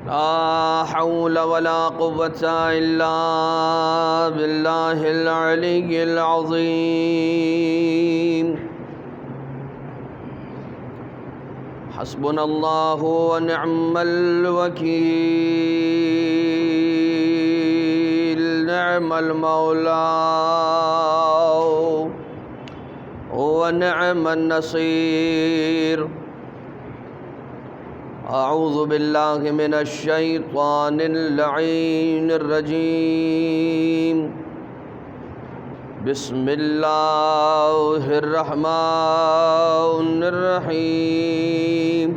لا حول ولا قوة إلا بالله العلي العظيم. حسبنا الله ونعم الوكيل، نعم المولى ونعم النصير. أعوذ بالله من الشيطان اللعين الرجيم. بسم الله الرحمن الرحيم.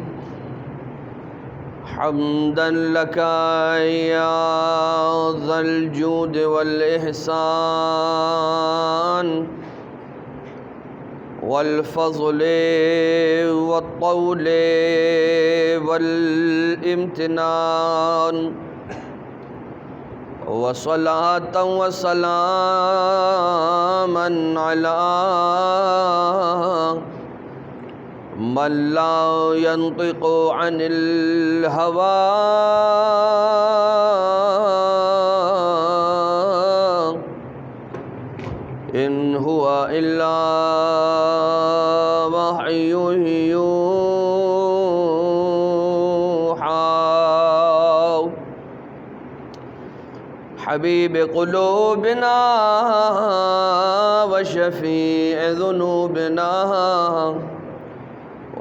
حمدا لك يا ذا الجود والإحسان والفضل والطول والامتنان، وصلاة وسلاما على من لا ينطق عن الهوى إن هو إلا وحي يوحى. حبيب قلوبنا وشفيع ذنوبنا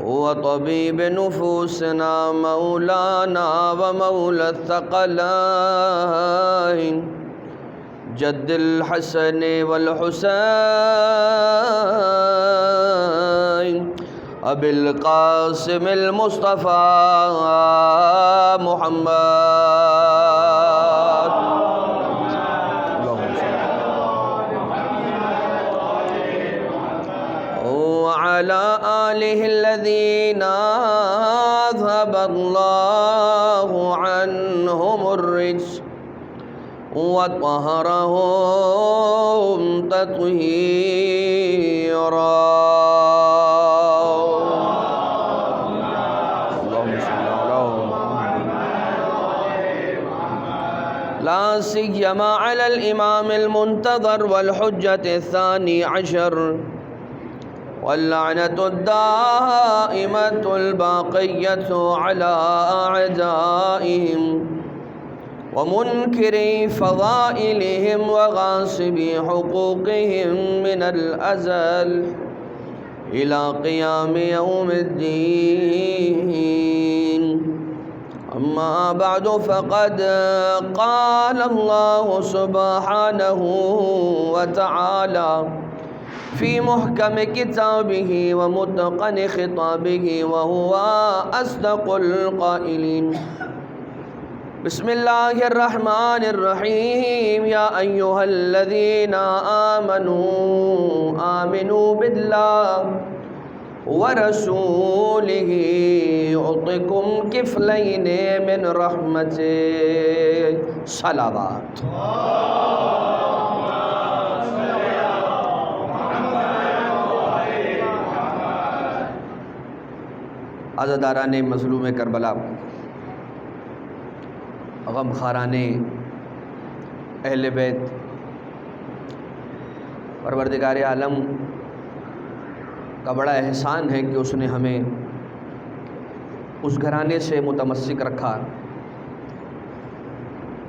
وطبيب نفوسنا، مولانا ومولى الثقلين جد الحسن والحسين أبي القاسم المصطفى محمد، وعلى آله الذين أذهب الله عنهم الرجس وطهرهم تطهيرا. اللهم صل على محمد. لا سيما على الإمام المنتظر والحجة الثاني عشر، واللعنة الدائمة الباقية على أعدائهم ومنكري فضائلهم وغاصبي حقوقهم من الأزل إلى قيام يوم الدين. أما بعد، فقد قال الله سبحانه وتعالى في محكم كتابه ومتقن خطابه وهو أصدق القائلين. بسم الله الرحمن الرحيم. يا أيها الذين آمنوا بالله ورسوله يعطكم كفلين من رحمته. صلوات. عزاداران مظلوم کربلا، غم خاران اہل بیت، پروردگار عالم کا بڑا احسان ہے کہ اس نے ہمیں اس گھرانے سے متمسک رکھا،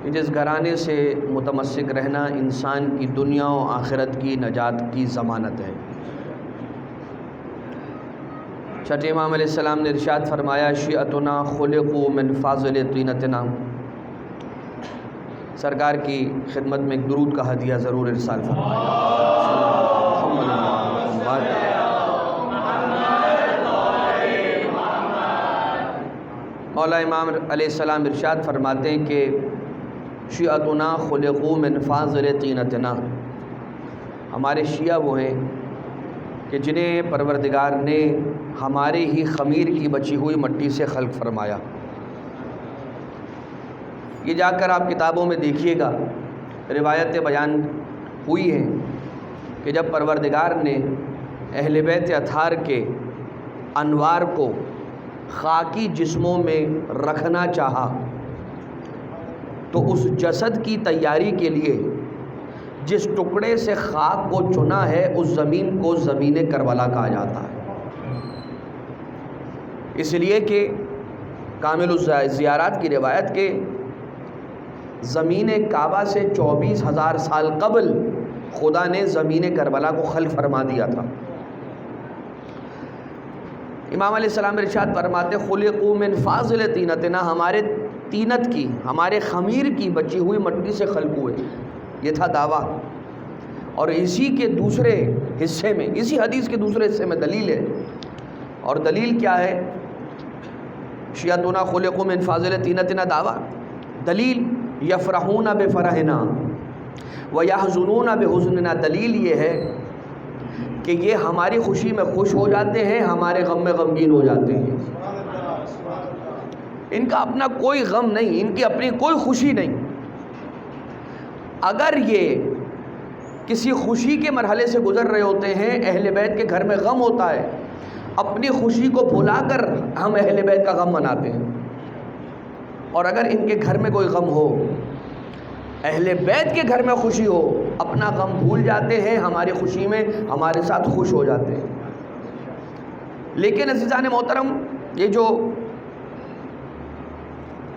جس گھرانے سے متمسک رہنا انسان کی دنیا و آخرت کی نجات کی ضمانت ہے۔ چھٹے امام علیہ السلام نے ارشاد فرمایا، شیعتنا خلقوا من فاضل طینتنا۔ سرکار کی خدمت میں ایک درود کا ہدیہ ضرور ارسال فرمائے۔ مولا امام علیہ السلام ارشاد فرماتے ہیں کہ شیعتنا خلقوا من فاضل طینتنا، ہمارے شیعہ وہ ہیں کہ جنہیں پروردگار نے ہمارے ہی خمیر کی بچی ہوئی مٹی سے خلق فرمایا۔ یہ جا کر آپ کتابوں میں دیکھیے گا، روایتیں بیان ہوئی ہیں کہ جب پروردگار نے اہل بیت اطہار کے انوار کو خاکی جسموں میں رکھنا چاہا تو اس جسد کی تیاری کے لیے جس ٹکڑے سے خاک کو چنا ہے اس زمین کو زمین کربلا کہا جاتا ہے، اس لیے کہ کامل الزیارات کی روایت کے زمین کعبہ سے 24,000 سال قبل خدا نے زمین کربلا کو خلق فرما دیا تھا۔ امام علیہ السلام ارشاد فرماتے خلقوا من فاضل طینتنا، ہمارے طینت کی، ہمارے خمیر کی بچی ہوئی مٹی سے خلق ہوئے، یہ تھا دعویٰ۔ اور اسی کے دوسرے حصے میں، اسی حدیث کے دوسرے حصے میں دلیل ہے، اور دلیل کیا ہے؟ شیعتنا خلقوا من فاضل طینتنا دعویٰ، دلیل یفرحون بفرحنا ویحزنون بحزننا، دلیل یہ ہے کہ یہ ہماری خوشی میں خوش ہو جاتے ہیں، ہمارے غم میں غمگین ہو جاتے ہیں۔ ان کا اپنا کوئی غم نہیں، ان کی اپنی کوئی خوشی نہیں۔ اگر یہ کسی خوشی کے مرحلے سے گزر رہے ہوتے ہیں، اہل بیت کے گھر میں غم ہوتا ہے، اپنی خوشی کو بھلا کر ہم اہل بیت کا غم مناتے ہیں، اور اگر ان کے گھر میں کوئی غم ہو، اہل بیت کے گھر میں خوشی ہو، اپنا غم بھول جاتے ہیں، ہماری خوشی میں ہمارے ساتھ خوش ہو جاتے ہیں۔ لیکن عزیزان محترم، یہ جو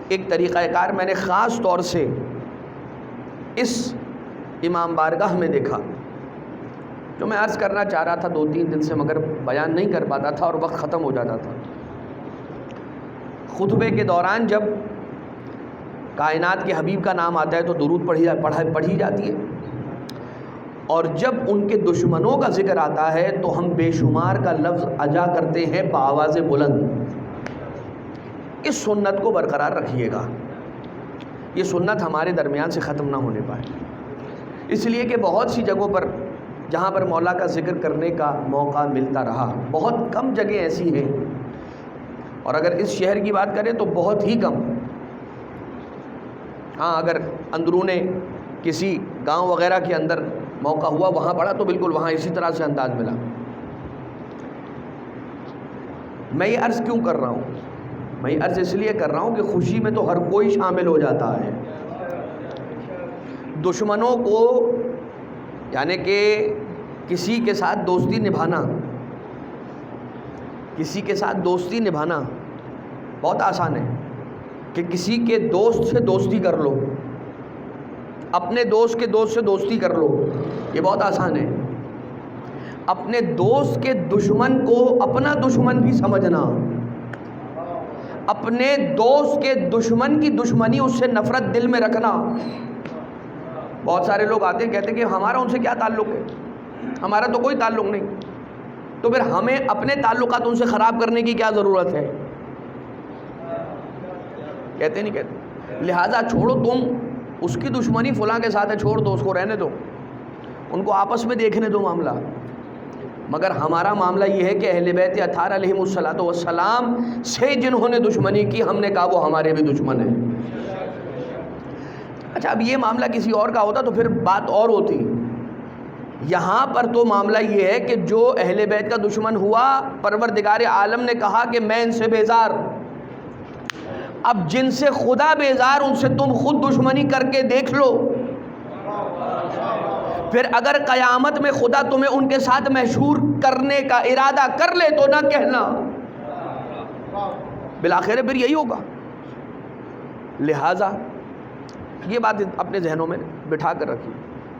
ایک طریقہ کار میں نے خاص طور سے اس امام بارگاہ میں دیکھا، جو میں عرض کرنا چاہ رہا تھا 2-3 دن سے، مگر بیان نہیں کر پاتا تھا اور وقت ختم ہو جاتا تھا۔ خطبے کے دوران جب کائنات کے حبیب کا نام آتا ہے تو درود پڑھی جاتی ہے، اور جب ان کے دشمنوں کا ذکر آتا ہے تو ہم بے شمار کا لفظ ادا کرتے ہیں بآواز بلند۔ اس سنت کو برقرار رکھیے گا، یہ سنت ہمارے درمیان سے ختم نہ ہونے پائے، اس لیے کہ بہت سی جگہوں پر جہاں پر مولا کا ذکر کرنے کا موقع ملتا رہا، بہت کم جگہیں ایسی ہیں، اور اگر اس شہر کی بات کریں تو بہت ہی کم۔ ہاں، اگر اندرون کسی گاؤں وغیرہ کے اندر موقع ہوا، وہاں پڑا تو بالکل وہاں اسی طرح سے انداز ملا۔ میں یہ عرض کیوں کر رہا ہوں؟ میں یہ عرض اس لیے کر رہا ہوں کہ خوشی میں تو ہر کوئی شامل ہو جاتا ہے۔ دشمنوں کو، یعنی کہ کسی کے ساتھ دوستی نبھانا، کسی کے ساتھ دوستی نبھانا بہت آسان ہے کہ کسی کے دوست سے دوستی کر لو، اپنے دوست کے دوست سے دوستی کر لو، یہ بہت آسان ہے۔ اپنے دوست کے دشمن کو اپنا دشمن بھی سمجھنا، اپنے دوست کے دشمن کی دشمنی، اس سے نفرت دل میں رکھنا۔ بہت سارے لوگ آتے ہیں کہتے ہیں کہ ہمارا ان سے کیا تعلق ہے، ہمارا تو کوئی تعلق نہیں، تو پھر ہمیں اپنے تعلقات ان سے خراب کرنے کی کیا ضرورت ہے؟ کہتے نہیں کہتے؟ لہٰذا چھوڑو، تم اس کی دشمنی فلاں کے ساتھ ہے، چھوڑ دو، اس کو رہنے دو، ان کو آپس میں دیکھنے دو معاملہ۔ مگر ہمارا معاملہ یہ ہے کہ اہل بیت اطہار علیہم الصلاۃ والسلام سے جنہوں نے دشمنی کی، ہم نے کہا وہ ہمارے بھی دشمن ہیں۔ اچھا، اب یہ معاملہ کسی اور کا ہوتا تو پھر بات اور ہوتی۔ یہاں پر تو معاملہ یہ ہے کہ جو اہل بیت کا دشمن ہوا، پروردگار عالم نے کہا کہ میں ان سے بیزار۔ اب جن سے خدا بیزار، ان سے تم خود دشمنی کر کے دیکھ لو، پھر اگر قیامت میں خدا تمہیں ان کے ساتھ محشور کرنے کا ارادہ کر لے تو نہ کہنا، بالآخر پھر یہی ہوگا۔ لہٰذا یہ بات اپنے ذہنوں میں بٹھا کر رکھی۔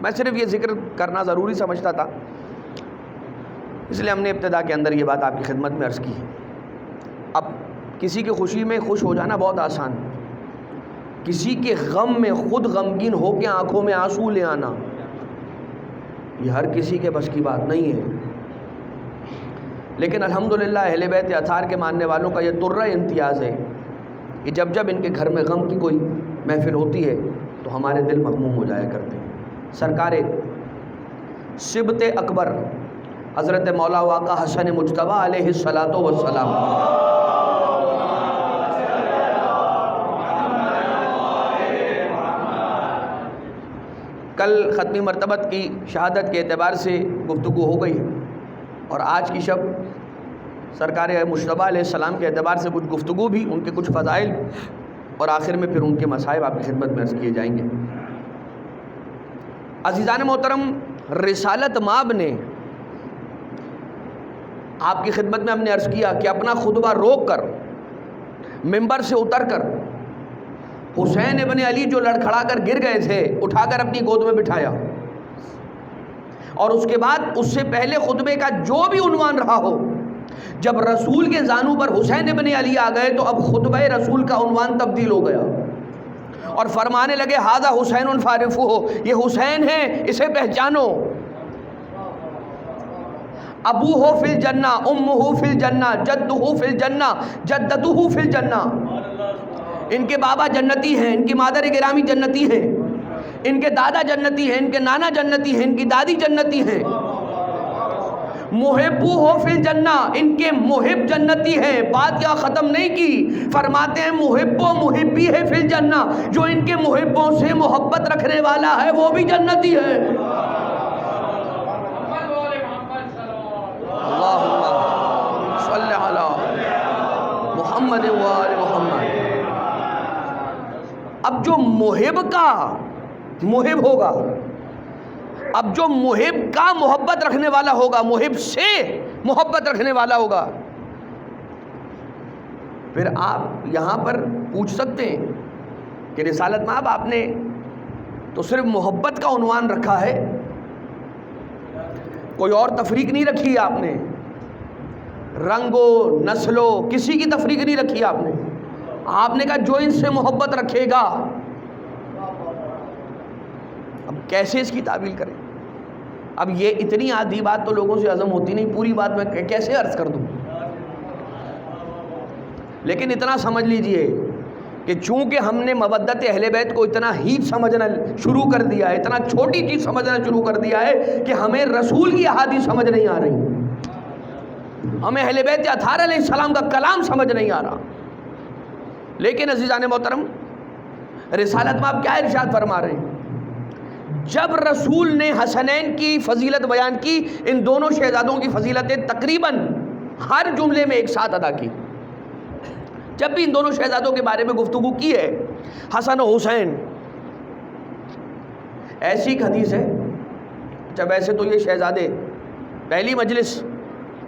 میں صرف یہ ذکر کرنا ضروری سمجھتا تھا، اس لیے ہم نے ابتدا کے اندر یہ بات آپ کی خدمت میں عرض کی ہے۔ اب کسی کی خوشی میں خوش ہو جانا بہت آسان ہے، کسی کے غم میں خود غمگین ہو کے آنکھوں میں آنسو لے آنا، یہ ہر کسی کے بس کی بات نہیں ہے۔ لیکن الحمدللہ اہل بیت اطہار کے ماننے والوں کا یہ طرہ امتیاز ہے کہ جب جب ان کے گھر میں غم کی کوئی محفل ہوتی ہے تو ہمارے دل مغموم ہو جایا کرتے ہیں۔ سرکار سبط اکبر حضرت مولا واقع حسن مجتبیٰ علیہ الصلاۃ والسلام کل ختمی مرتبت کی شہادت کے اعتبار سے گفتگو ہو گئی، اور آج کی شب سرکار مجتبیٰ علیہ السلام کے اعتبار سے کچھ گفتگو بھی، ان کے کچھ فضائل اور آخر میں پھر ان کے مصائب آپ کی خدمت میں عرض کیے جائیں گے۔ عزیزان محترم، رسالت مآب نے آپ کی خدمت میں ہم نے عرض کیا کہ اپنا خطبہ روک کر ممبر سے اتر کر حسین ابن علی جو لڑکھڑا کر گر گئے تھے اٹھا کر اپنی گود میں بٹھایا، اور اس کے بعد اس سے پہلے خطبے کا جو بھی عنوان رہا ہو، جب رسول کے زانو پر حسین ابن علی آ گئے تو اب خطبہ رسول کا عنوان تبدیل ہو گیا اور فرمانے لگے ھذا حسین فارفوہ، یہ حسین ہے، اسے پہچانو، ابوہ فی الجنہ، امہ فی الجنہ، جدہ فی الجنہ، جدتہ فی الجنہ، ان کے بابا جنتی ہیں، ان کی مادر گرامی جنتی ہیں، ان کے دادا جنتی ہیں، ان کے نانا جنتی ہیں، ان کی دادی جنتی ہیں، محبوہ فی الجنہ، ان کے محب جنتی ہیں۔ بات کیا ختم نہیں کی، فرماتے ہیں محب و محبی ہے فی الجنہ، جو ان کے محبوں سے محبت رکھنے والا ہے وہ بھی جنتی ہے۔ اللہم صلی علی محمد و آل محمد۔ اب جو محب کا محب ہوگا، اب جو محب کا محبت رکھنے والا ہوگا، محب سے محبت رکھنے والا ہوگا، پھر آپ یہاں پر پوچھ سکتے ہیں کہ رسالت مآب آپ نے تو صرف محبت کا عنوان رکھا ہے، کوئی اور تفریق نہیں رکھی آپ نے، رنگو نسلو کسی کی تفریق نہیں رکھی آپ نے کہا جو ان سے محبت رکھے گا۔ اب کیسے اس کی تعبیل کریں؟ اب یہ اتنی آدھی بات تو لوگوں سے ہضم ہوتی نہیں، پوری بات میں کیسے عرض کر دوں؟ لیکن اتنا سمجھ لیجئے کہ چونکہ ہم نے مودت اہل بیت کو اتنا ہی سمجھنا شروع کر دیا ہے، اتنا چھوٹی چیز سمجھنا شروع کر دیا ہے کہ ہمیں رسول کی احادیث سمجھ نہیں آ رہی، ہمیں اہل بیت اطہار علیہ السلام کا کلام سمجھ نہیں آ رہا۔ لیکن عزیزان محترم، رسالت میں آپ کیا ارشاد فرما رہے ہیں؟ جب رسول نے حسنین کی فضیلت بیان کی، ان دونوں شہزادوں کی فضیلتیں تقریباً ہر جملے میں ایک ساتھ ادا کی، جب بھی ان دونوں شہزادوں کے بارے میں گفتگو کی ہے، حسن و حسین، ایسی ایک حدیث ہے، جب ایسے تو یہ شہزادے پہلی مجلس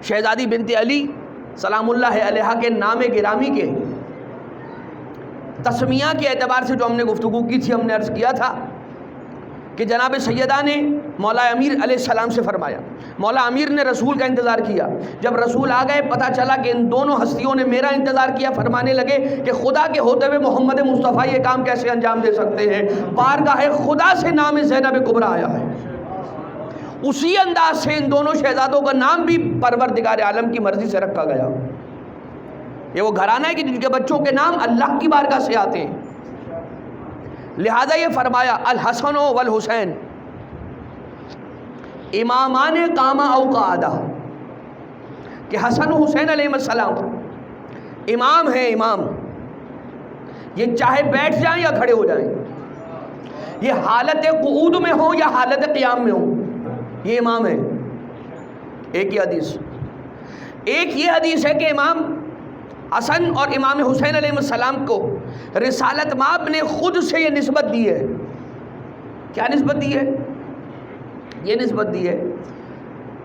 شہزادی بنت علی سلام اللہ علیہا کے نام گرامی کے تسمیہ کے اعتبار سے جو ہم نے گفتگو کی تھی، ہم نے عرض کیا تھا کہ جناب سیدہ نے مولا امیر علیہ السلام سے فرمایا، مولا امیر نے رسول کا انتظار کیا، جب رسول آ گئے پتہ چلا کہ ان دونوں ہستیوں نے میرا انتظار کیا، فرمانے لگے کہ خدا کے ہوتے ہوئے محمد مصطفیٰ یہ کام کیسے انجام دے سکتے ہیں؟ بارگاہ خدا سے نام زینب کبریٰ آیا ہے۔ اسی انداز سے ان دونوں شہزادوں کا نام بھی پروردگار عالم کی مرضی سے رکھا گیا۔ یہ وہ گھرانہ ہے کہ جن کے بچوں کے نام اللہ کی بارگاہ سے آتے ہیں، لہذا یہ فرمایا الحسن والحسین امامان قاما او قعدا، کہ حسن و حسین علیہ السلام امام ہیں، امام، یہ چاہے بیٹھ جائیں یا کھڑے ہو جائیں، یہ حالت قعود میں ہوں یا حالت قیام میں ہوں، یہ امام ہے۔ ایک یہ حدیث ہے کہ امام حسن اور امام حسین علیہ السلام کو رسالت مآب نے خود سے یہ نسبت دی ہے۔ کیا نسبت دی ہے؟ یہ نسبت دی ہے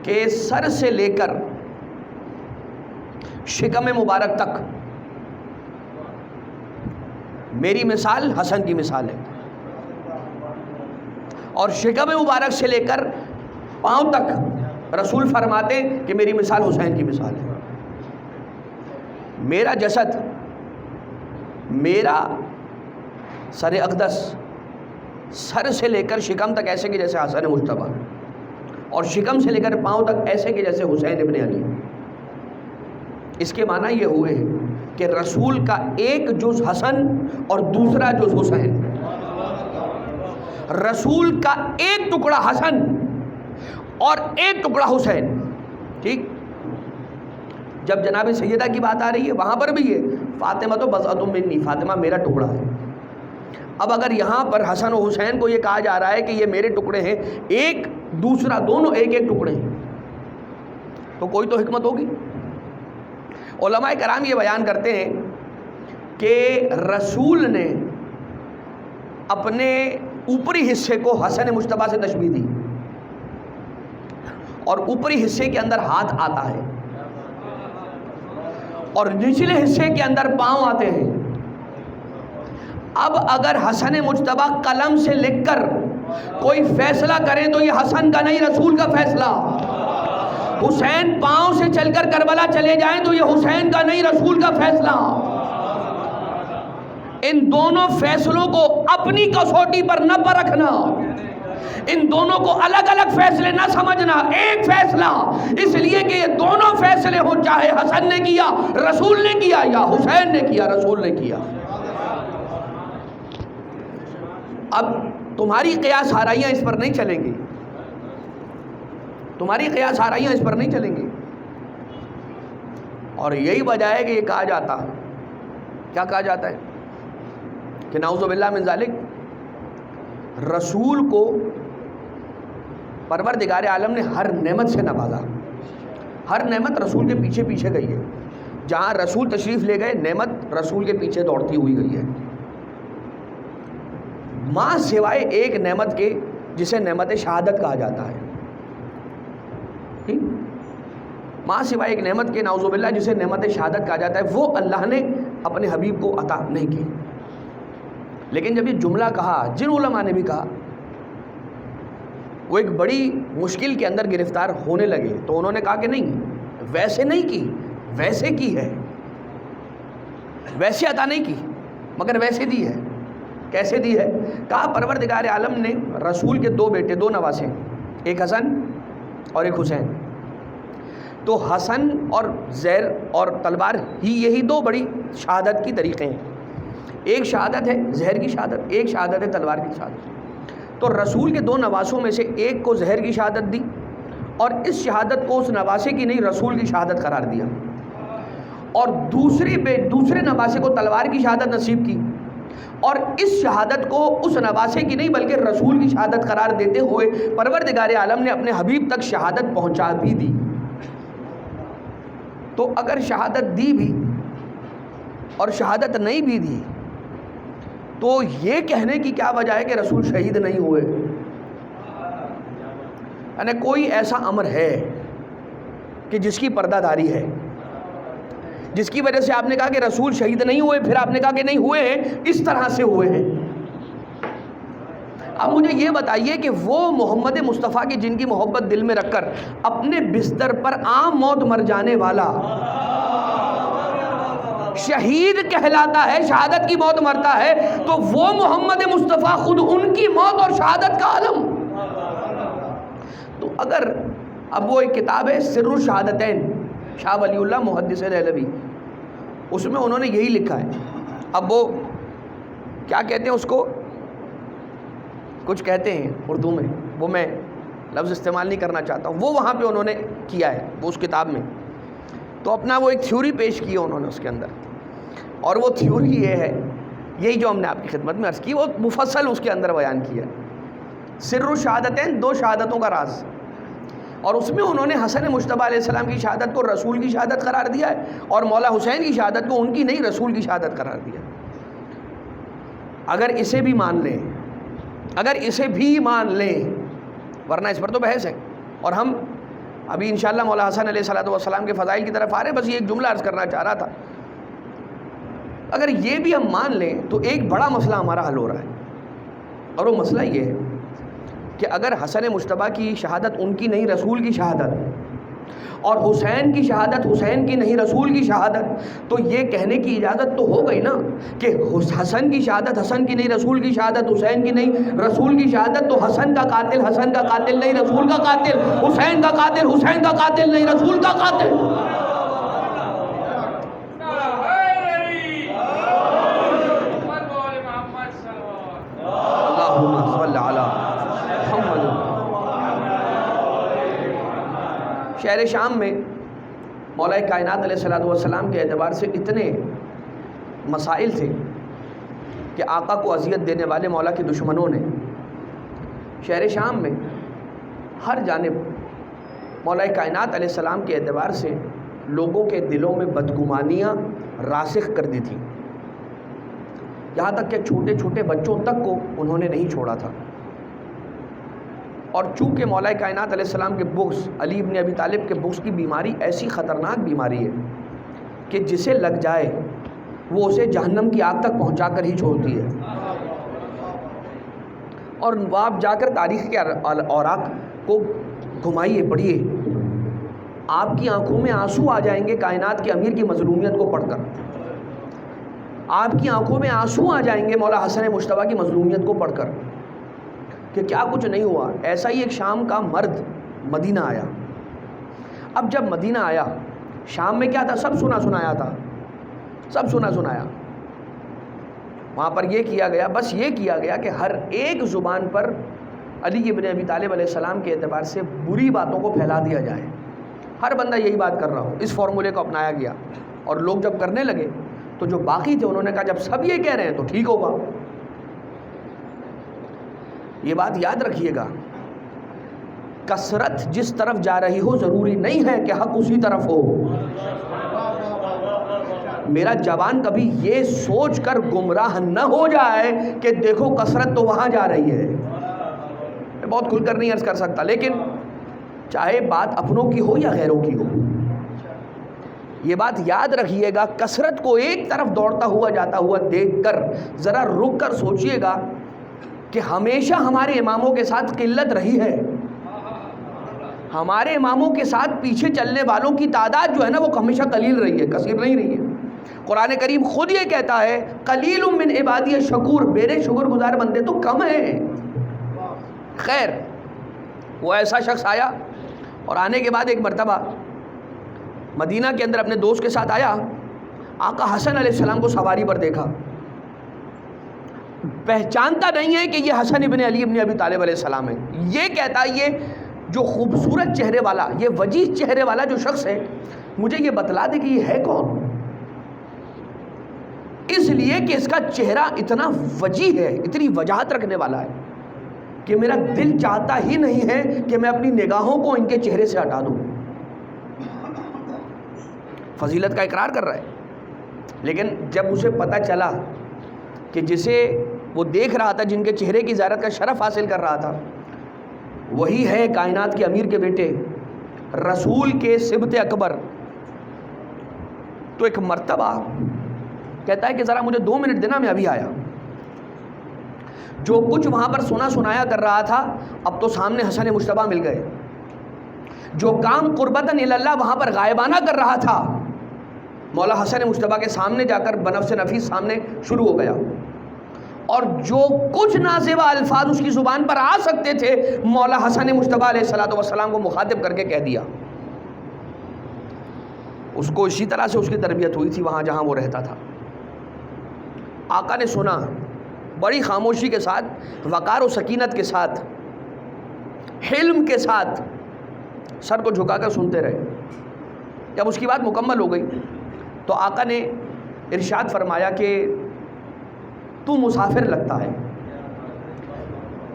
کہ سر سے لے کر شکم مبارک تک میری مثال حسن کی مثال ہے، اور شکم مبارک سے لے کر پاؤں تک رسول فرماتے کہ میری مثال حسین کی مثال ہے۔ میرا جسد، میرا سر اقدس سر سے لے کر شکم تک ایسے کہ جیسے حسن مجتبیٰ، اور شکم سے لے کر پاؤں تک ایسے کہ جیسے حسین ابن علی۔ اس کے معنی یہ ہوئے کہ رسول کا ایک جز حسن اور دوسرا جز حسین، رسول کا ایک ٹکڑا حسن اور ایک ٹکڑا حسین۔ ٹھیک، جب جناب سیدہ کی بات آ رہی ہے وہاں پر بھی یہ فاطمہ تو بضعۃ منی، فاطمہ میرا ٹکڑا ہے۔ اب اگر یہاں پر حسن و حسین کو یہ کہا جا رہا ہے کہ یہ میرے ٹکڑے ہیں، ایک دوسرا، دونوں ایک ایک ٹکڑے ہیں، تو کوئی تو حکمت ہوگی۔ علماء کرام یہ بیان کرتے ہیں کہ رسول نے اپنے اوپری حصے کو حسن مجتبیٰ سے تشبیہ دی، اور اوپری حصے کے اندر ہاتھ آتا ہے اور نچلے حصے کے اندر پاؤں آتے ہیں۔ اب اگر حسن مجتبیٰ قلم سے لکھ کر کوئی فیصلہ کریں تو یہ حسن کا نہیں، رسول کا فیصلہ۔ حسین پاؤں سے چل کر کربلا چلے جائیں تو یہ حسین کا نہیں، رسول کا فیصلہ۔ ان دونوں فیصلوں کو اپنی کسوٹی پر نہ پرکھنا، ان دونوں کو الگ الگ فیصلے نہ سمجھنا، ایک فیصلہ، اس لیے کہ یہ دونوں فیصلے ہوں، چاہے حسن نے کیا رسول نے کیا یا حسین نے کیا رسول نے کیا۔ اب تمہاری قیاس آرائیاں اس پر نہیں چلیں گی، تمہاری قیاس آرائیاں اس پر نہیں چلیں گی، اور یہی وجہ ہے کہ یہ کہا جاتا، کیا کہا جاتا ہے کہ نعوذ باللہ من ذالک، رسول کو پروردگار عالم نے ہر نعمت سے نوازا، ہر نعمت رسول کے پیچھے پیچھے گئی ہے، جہاں رسول تشریف لے گئے نعمت رسول کے پیچھے دوڑتی ہوئی گئی ہے، ماں سوائے ایک نعمت کے جسے نعمت شہادت کہا جاتا ہے، ماں سوائے ایک نعمت کے نعوذ باللہ جسے نعمت شہادت کہا جاتا ہے، وہ اللہ نے اپنے حبیب کو عطا نہیں کی۔ لیکن جب یہ جملہ کہا، جن علماء نے بھی کہا، وہ ایک بڑی مشکل کے اندر گرفتار ہونے لگے، تو انہوں نے کہا کہ نہیں، ویسے نہیں کی، ویسے کی ہے، ویسے عطا نہیں کی مگر ویسے دی ہے۔ کیسے دی ہے؟ کہا پروردگار عالم نے رسول کے دو بیٹے، دو نواسے، ایک حسن اور ایک حسین، تو حسن اور زیر اور تلوار ہی یہی دو بڑی شہادت کی طریقے ہیں، ایک شہادت ہے زہر کی شہادت، ایک شہادت ہے تلوار کی شہادت۔ تو رسول کے دو نواسوں میں سے ایک کو زہر کی شہادت دی، اور اس شہادت کو اس نواسے کی نہیں رسول کی شہادت قرار دیا، اور دوسرے نواسے کو تلوار کی شہادت نصیب کی، اور اس شہادت کو اس نواسے کی نہیں بلکہ رسول کی شہادت قرار دیتے ہوئے پروردگار عالم نے اپنے حبیب تک شہادت پہنچا بھی دی۔ تو اگر شہادت دی بھی اور شہادت نہیں بھی دی تو یہ کہنے کی کیا وجہ ہے کہ رسول شہید نہیں ہوئے؟ یعنی کوئی ایسا امر ہے کہ جس کی پردہ داری ہے، جس کی وجہ سے آپ نے کہا کہ رسول شہید نہیں ہوئے، پھر آپ نے کہا کہ نہیں ہوئے ہیں، اس طرح سے ہوئے ہیں۔ اب مجھے یہ بتائیے کہ وہ محمد مصطفیٰ کی جن کی محبت دل میں رکھ کر اپنے بستر پر عام موت مر جانے والا شہید کہلاتا ہے، شہادت کی موت مرتا ہے، تو وہ محمد مصطفیٰ خود ان کی موت اور شہادت کا عالم۔ تو اگر اب وہ ایک کتاب ہے سر الشہادتین، شاہ ولی اللہ محدث دہلوی، اس میں انہوں نے یہی لکھا ہے۔ اب وہ کیا کہتے ہیں اس کو، کچھ کہتے ہیں اردو میں، وہ میں لفظ استعمال نہیں کرنا چاہتا ہوں، وہ وہاں پہ انہوں نے کیا ہے وہ اس کتاب میں، تو اپنا وہ ایک تھیوری پیش کی انہوں نے اس کے اندر، اور وہ تھیوری یہ ہے، یہی جو ہم نے آپ کی خدمت میں عرض کی، وہ مفصل اس کے اندر بیان کیا، سر الشہادتین، دو شہادتوں کا راز، اور اس میں انہوں نے حسن مجتبیٰ علیہ السلام کی شہادت کو رسول کی شہادت قرار دیا ہے، اور مولا حسین کی شہادت کو ان کی نہیں رسول کی شہادت قرار دیا۔ اگر اسے بھی مان لیں، اگر اسے بھی مان لیں، ورنہ اس پر تو بحث ہے، اور ہم ابھی انشاءاللہ مولا حسن علیہ السلام کے فضائل کی طرف آ رہے ہیں، بس یہ ایک جملہ عرض کرنا چاہ رہا تھا۔ اگر یہ بھی ہم مان لیں تو ایک بڑا مسئلہ ہمارا حل ہو رہا ہے، اور وہ مسئلہ یہ ہے کہ اگر حسن مجتبیٰ کی شہادت ان کی نہیں رسول کی شہادت، اور حسین کی شہادت حسین کی نہیں رسول کی شہادت، تو یہ کہنے کی اجازت تو ہو گئی نا کہ حسن کی شہادت حسن کی نہیں رسول کی شہادت حسین کی نہیں رسول کی شہادت، تو حسن کا قاتل حسن کا قاتل نہیں رسول کا قاتل، حسین کا قاتل حسین کا قاتل نہیں رسول کا قاتل۔ اللہم صل علی محمد۔ شہر شام میں مولا کائنات علیہ السلام کے اعتبار سے اتنے مسائل تھے کہ آقا کو اذیت دینے والے مولا کے دشمنوں نے شہر شام میں ہر جانب مولا کائنات علیہ السلام کے اعتبار سے لوگوں کے دلوں میں بدگمانیاں راسخ کر دی تھیں، یہاں تک کہ چھوٹے چھوٹے بچوں تک کو انہوں نے نہیں چھوڑا تھا. اور چونکہ مولا کائنات علیہ السلام کے بغض، علی ابن ابی طالب کے بغض کی بیماری ایسی خطرناک بیماری ہے کہ جسے لگ جائے وہ اسے جہنم کی آگ تک پہنچا کر ہی چھوڑتی ہے. اور آپ جا کر تاریخ کے اوراق کو گھمائیے، پڑھیے، آپ کی آنکھوں میں آنسو آ جائیں گے کائنات کے امیر کی مظلومیت کو پڑھ کر. آپ کی آنکھوں میں آنسو آ جائیں گے مولا حسن مجتبیٰ کی مظلومیت کو پڑھ کر کہ کیا کچھ نہیں ہوا. ایسا ہی ایک شام کا مرد مدینہ آیا. اب جب مدینہ آیا، شام میں کیا تھا؟ سب سنا سنایا تھا، سب سنا سنایا. وہاں پر یہ کیا گیا، بس یہ کیا گیا کہ ہر ایک زبان پر علی ابن ابی طالب علیہ السلام کے اعتبار سے بری باتوں کو پھیلا دیا جائے. ہر بندہ یہی بات کر رہا ہو. اس فارمولے کو اپنایا گیا اور لوگ جب کرنے لگے تو جو باقی تھے انہوں نے کہا جب سب یہ کہہ رہے ہیں تو ٹھیک ہوگا. یہ بات یاد رکھیے گا، کثرت جس طرف جا رہی ہو ضروری نہیں ہے کہ حق اسی طرف ہو. میرا جوان کبھی یہ سوچ کر گمراہ نہ ہو جائے کہ دیکھو کثرت تو وہاں جا رہی ہے. میں بہت کھل کر نہیں عرض کر سکتا، لیکن چاہے بات اپنوں کی ہو یا غیروں کی ہو، یہ بات یاد رکھیے گا، کثرت کو ایک طرف دوڑتا ہوا جاتا ہوا دیکھ کر ذرا رک کر سوچئے گا کہ ہمیشہ ہمارے اماموں کے ساتھ قلت رہی ہے. ہمارے اماموں کے ساتھ پیچھے چلنے والوں کی تعداد جو ہے نا وہ ہمیشہ قلیل رہی ہے، کثیر نہیں رہی ہے. قرآن کریم خود یہ کہتا ہے قلیل من عبادی الشکور، میرے شکر گزار بندے تو کم ہیں. خیر، وہ ایسا شخص آیا اور آنے کے بعد ایک مرتبہ مدینہ کے اندر اپنے دوست کے ساتھ آیا. آقا حسن علیہ السلام کو سواری پر دیکھا، پہچانتا نہیں ہے کہ یہ حسن ابن علی ابن ابی طالب علیہ السلام ہے. یہ کہتا ہے یہ جو خوبصورت چہرے والا، یہ وجیح چہرے والا جو شخص ہے، مجھے یہ بتلا دے کہ یہ ہے کون. اس لیے کہ اس کا چہرہ اتنا وجیح ہے، اتنی وجاہت رکھنے والا ہے کہ میرا دل چاہتا ہی نہیں ہے کہ میں اپنی نگاہوں کو ان کے چہرے سے ہٹا دوں. فضیلت کا اقرار کر رہا ہے، لیکن جب اسے پتہ چلا کہ جسے وہ دیکھ رہا تھا، جن کے چہرے کی زیارت کا شرف حاصل کر رہا تھا، وہی ہے کائنات کے امیر کے بیٹے، رسول کے سبط اکبر، تو ایک مرتبہ کہتا ہے کہ ذرا مجھے 2 منٹ دینا، میں ابھی آیا. جو کچھ وہاں پر سنا سنایا کر رہا تھا اب تو سامنے حسن مجتبیٰ مل گئے. جو کام قربتاً اللہ وہاں پر غائبانہ کر رہا تھا، مولا حسن مجتبیٰ کے سامنے جا کر بنفس نفیس سامنے شروع ہو گیا. اور جو کچھ نازیبا الفاظ اس کی زبان پر آ سکتے تھے، مولا حسن مجتبیٰ علیہ السلام کو مخاطب کر کے کہہ دیا. اس کو اسی طرح سے اس کی تربیت ہوئی تھی وہاں جہاں وہ رہتا تھا. آقا نے سنا، بڑی خاموشی کے ساتھ، وقار و سکینت کے ساتھ، حلم کے ساتھ سر کو جھکا کر سنتے رہے. جب اس کی بات مکمل ہو گئی تو آقا نے ارشاد فرمایا کہ تو مسافر لگتا ہے،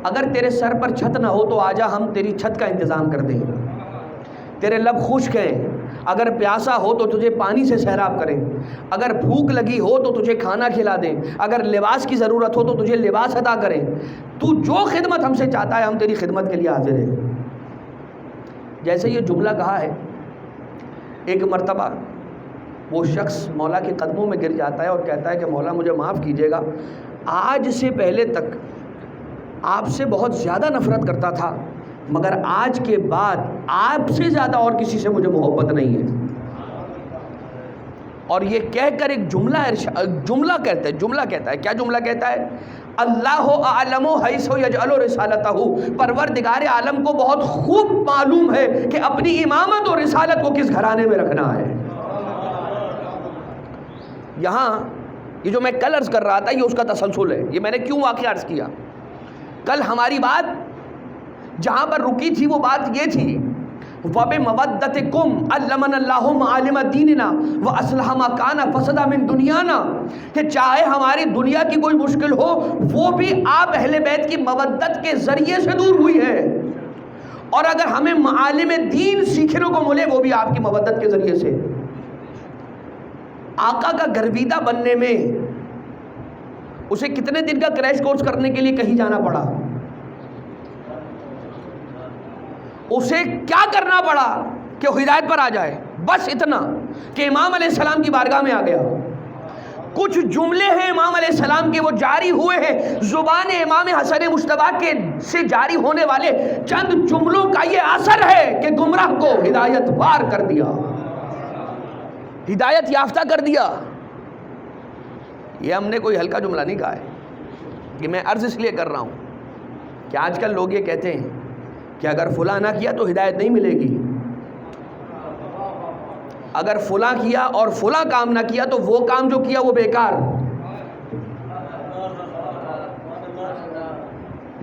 اگر تیرے سر پر چھت نہ ہو تو آجا، ہم تیری چھت کا انتظام کر دیں. تیرے لب خشک ہیں، اگر پیاسا ہو تو تجھے پانی سے سیراب کریں، اگر بھوک لگی ہو تو تجھے کھانا کھلا دیں، اگر لباس کی ضرورت ہو تو تجھے لباس عطا کریں. تو جو خدمت ہم سے چاہتا ہے ہم تیری خدمت کے لیے حاضر ہیں. جیسے یہ جملہ کہا ہے، ایک مرتبہ وہ شخص مولا کے قدموں میں گر جاتا ہے اور کہتا ہے کہ مولا مجھے معاف کیجیے گا، آج سے پہلے تک آپ سے بہت زیادہ نفرت کرتا تھا، مگر آج کے بعد آپ سے زیادہ اور کسی سے مجھے محبت نہیں ہے. اور یہ کہہ کر ایک جملہ کہتا ہے. کیا جملہ کہتا ہے؟ اللہ اعلم حیث یجعل رسالتہ، پروردگار عالم کو بہت خوب معلوم ہے کہ اپنی امامت اور رسالت کو کس گھرانے میں رکھنا ہے. یہاں یہ جو میں کل عرض کر رہا تھا یہ اس کا تسلسل ہے. یہ میں نے کیوں واقعہ عرض کیا؟ کل ہماری بات جہاں پر رکی تھی وہ بات یہ تھی، وَبِمَوَدَّتِكُمْ عَلَّمَنَا اللَّهُ مَعَالِمَ دِينِنَا وَأَصْلَحَ مَا كَانَ فَسَدَ مِن دُنْيَانَا، کہ چاہے ہماری دنیا کی کوئی مشکل ہو وہ بھی آپ اہل بیت کی مودت کے ذریعے سے دور ہوئی ہے، اور اگر ہمیں معالم دین سیکھنے کو ملے وہ بھی آپ کی مودت کے ذریعے سے. آقا کا گرویدہ بننے میں اسے کتنے دن کا کریش کورس کرنے کے لیے کہیں جانا پڑا؟ اسے کیا کرنا پڑا کہ وہ ہدایت پر آ جائے؟ بس اتنا کہ امام علیہ السلام کی بارگاہ میں آ گیا. کچھ جملے ہیں امام علیہ السلام کے وہ جاری ہوئے ہیں، زبان امام حسن مجتبیٰ کے سے جاری ہونے والے چند جملوں کا یہ اثر ہے کہ گمراہ کو ہدایت وار کر دیا، ہدایت یافتہ کر دیا. یہ ہم نے کوئی ہلکا جملہ نہیں کہا ہے، کہ میں عرض اس لیے کر رہا ہوں کہ آج کل لوگ یہ کہتے ہیں کہ اگر فلاں نہ کیا تو ہدایت نہیں ملے گی، اگر فلاں کیا اور فلاں کام نہ کیا تو وہ کام جو کیا وہ بیکار.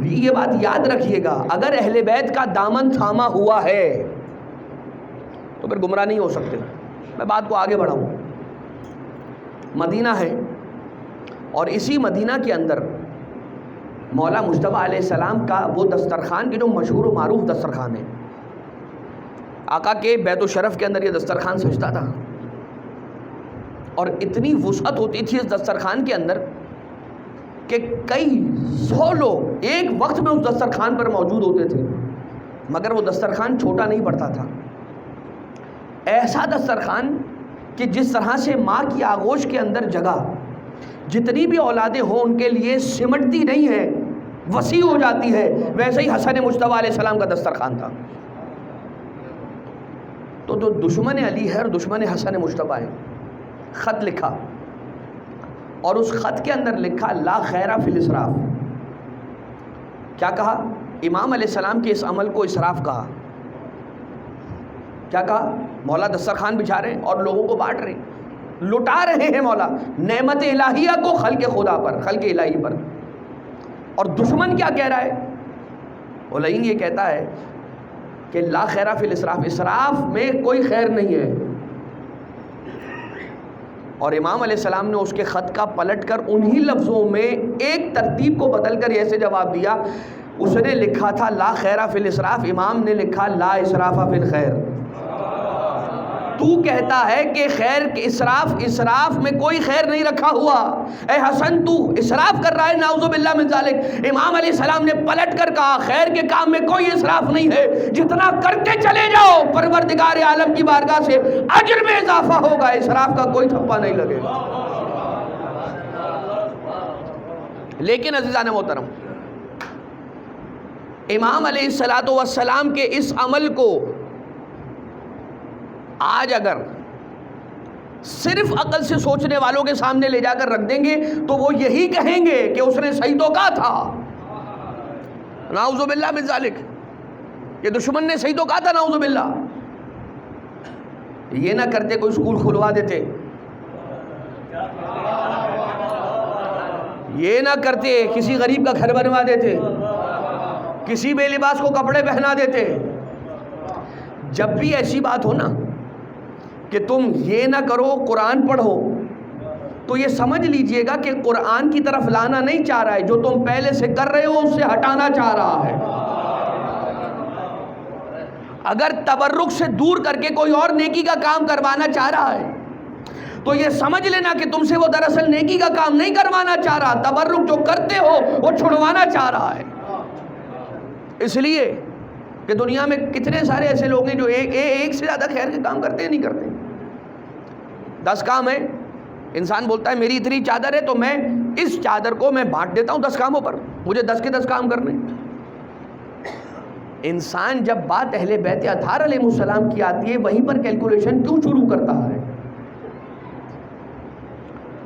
یہ بات یاد رکھیے گا، اگر اہل بیت کا دامن تھاما ہوا ہے تو پھر گمراہ نہیں ہو سکتے. میں بات کو آگے بڑھاؤں. مدینہ ہے اور اسی مدینہ کے اندر مولا مجتبیٰ علیہ السلام کا وہ دسترخوان کی جو مشہور و معروف دسترخوان ہے، آقا کے بیت الشرف کے اندر یہ دسترخوان سجتا تھا، اور اتنی وسعت ہوتی تھی اس دسترخوان کے اندر کہ کئی 100 لوگ ایک وقت میں اس دسترخوان پر موجود ہوتے تھے. مگر وہ دسترخوان چھوٹا نہیں پڑتا تھا، ایسا دسترخوان کہ جس طرح سے ماں کی آغوش کے اندر جگہ جتنی بھی اولادیں ہوں ان کے لیے سمٹتی نہیں ہے، وسیع ہو جاتی ہے، ویسے ہی حسن مجتبیٰ علیہ السلام کا دسترخوان تھا. تو جو دشمن علی ہے اور دشمن حسن مجتبیٰ ہے، خط لکھا اور اس خط کے اندر لکھا لا خیر فی الاسراف. کیا کہا؟ امام علیہ السلام کے اس عمل کو اسراف کہا. کیا کہا؟ مولا دسترخوان بچھا رہے ہیں اور لوگوں کو بانٹ رہے ہیں، لٹا رہے ہیں مولا نعمت الہیہ کو خلق خدا پر، خلق الہی پر. اور دشمن کیا کہہ رہا ہے؟ علین یہ کہتا ہے کہ لا خیر فی الاسراف، اسراف میں کوئی خیر نہیں ہے. اور امام علیہ السلام نے اس کے خط کا پلٹ کر انہی لفظوں میں ایک ترتیب کو بدل کر ایسے جواب دیا. اس نے لکھا تھا لا خیر فی الاسراف، امام نے لکھا لا اسراف فی الخیر. تو کہتا ہے کہ خیر اسراف میں کوئی خیر نہیں رکھا ہوا، اے حسن تو اسراف کر رہا ہے، نعوذ باللہ من ذالک. امام علیہ السلام نے پلٹ کر کہا خیر کے کام میں کوئی اسراف نہیں ہے، جتنا کرتے چلے جاؤ پروردگار عالم کی بارگاہ سے اجر میں اضافہ ہوگا، اسراف کا کوئی تھپا نہیں لگے گا. لیکن عزیزان محترم، امام علیہ السلام کے اس عمل کو آج اگر صرف عقل سے سوچنے والوں کے سامنے لے جا کر رکھ دیں گے تو وہ یہی کہیں گے کہ اس نے صحیح تو کہا تھا، نعوذ باللہ من ذالک، کہ دشمن نے صحیح تو کہا تھا، نعوذ باللہ. یہ نہ کرتے کوئی اسکول کھلوا دیتے، یہ نہ کرتے کسی غریب کا گھر بنوا دیتے، کسی بے لباس کو کپڑے پہنا دیتے. جب بھی ایسی بات ہو نا کہ تم یہ نہ کرو قرآن پڑھو، تو یہ سمجھ لیجئے گا کہ قرآن کی طرف لانا نہیں چاہ رہا ہے، جو تم پہلے سے کر رہے ہو اس سے ہٹانا چاہ رہا ہے. اگر تبرک سے دور کر کے کوئی اور نیکی کا کام کروانا چاہ رہا ہے تو یہ سمجھ لینا کہ تم سے وہ دراصل نیکی کا کام نہیں کروانا چاہ رہا، تبرک جو کرتے ہو وہ چھڑوانا چاہ رہا ہے. اس لیے کہ دنیا میں کتنے سارے ایسے لوگ ہیں جو ایک سے زیادہ خیر کے کام کرتے ہیں، نہیں کرتے. 10 کام ہے، انسان بولتا ہے میری اتنی چادر ہے تو میں اس چادر کو میں بانٹ دیتا ہوں 10 کاموں پر، مجھے 10 کے 10 کام کرنے. انسان جب بات اہل بیت اطہار علیہ السلام کی آتی ہے وہیں پر کیلکولیشن کیوں شروع کرتا ہے؟